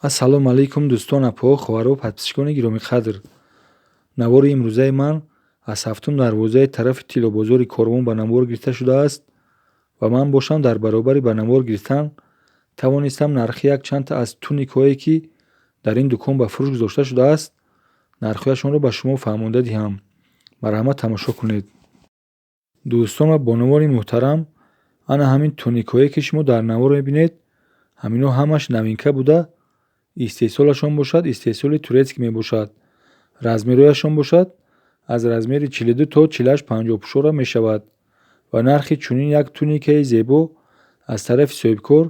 Ассалому алайкум дӯстон апо, ховаро, подписчикони гиромиқадр. Навори имрӯзаи ман аз 7 дарвозаи тарафи тиллобозори Корвон ба намор гирифта шудааст ва ман бошам дар баробари ба намор гирифтан тавонистам нархи якчандта аз туникҳое, ки дар ин дукон ба фурӯш гузошта шудааст, нархҳояшонро ба шумо фаҳмонда диҳам. Марҳамат, тамошо кунед. Дӯстон ва бонувони муҳтарам, ана ҳамин туникҳое, ки шумо дар навор мебинед, ҳамино ҳамаш навинка буда, истеҳсолашон бошад истеҳсоли турецкӣ мебошад. Размерҳояшон бошад аз размери 42 то 48-50 пушора мешавад ва нархи чунин як туникаи зебо аз тарафи соҳибкор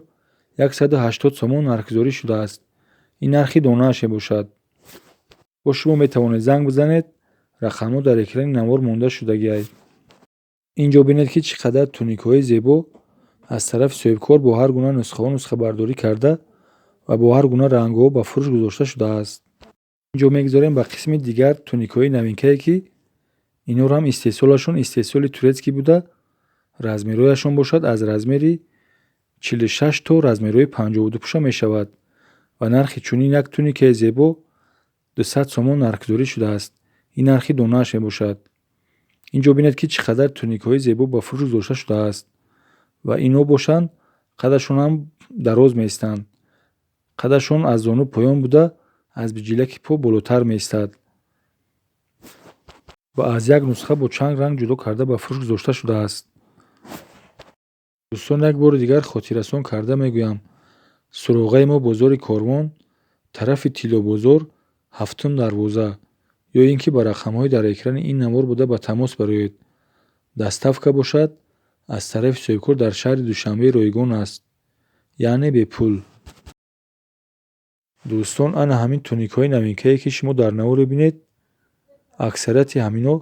180 сомон нархгузорӣ шудааст. Ин нархи донааш мебошад. Бо шумо метавонед занг бизанед, рақамҳо дар экрани навор монда шудагиаст. Инҷо бинед, ки чӣ қадар туникҳои зебо аз тарафи соҳибкор бо ҳар гуна нусхаҳо нусхабардорӣ карда ва бо ҳар гуна рангҳо ба фурӯш гузошта шудааст. Инҷо мегузорем ба қисми дигар туникҳои навинкае, ки инҳоро ҳам истеҳсолашон истеҳсоли турецкӣ буда, размерҳояшон бошад аз размери 46 то размерҳои 52 пуша мешавад ва нархи чунин як туникаи зебо 200 сомон нархгузорӣ шудааст. Ин нархи донааш мебошад. Инҷо бинед, ки чӣ қадар туникҳои зебо ба фурӯш гузошта шудааст ва инҳо бошанд, қадашон ҳам дароз меистанд. Қадашон аз зону поён буда, аз биҷилаки по болотар меистад ва аз як нусха бо чанд ранг ҷудо карда ба фурӯш гузошта шудааст. дӯстон, як бори дигар хотиррасон карда мегӯям, суроғаи мо бозори Корвон, тарафи тиллобозор, 7 дарвоза, ё ин ки ба рақамҳои дар экрани ин навор буда ба тамос бароед. Доставка бошад аз тарафи соҳибкор дар шаҳри Душанбеи ройгон аст, яъне бепул. Дӯстон, ана ҳамин туникҳои навинкае, ки шумо дар навор мебинед, аксарияти ҳаминҳо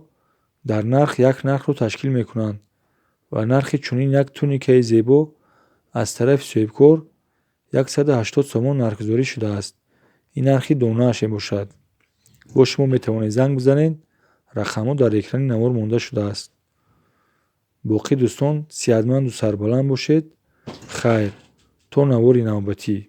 дар нарх як нархро ташкил мекунанд ва нархи чунин як туникаи зебо аз тарафи соҳибкор 180 сомон нархгузорӣ шудааст. Ин нархи донааш мебошад. Бо шумо метавонед занг бизанед, рақамҳо дар экрани навор монда шудааст. Боқӣ дӯстон, сеҳатманду сарбаланд бошед. Хайр, то навори навбатӣ.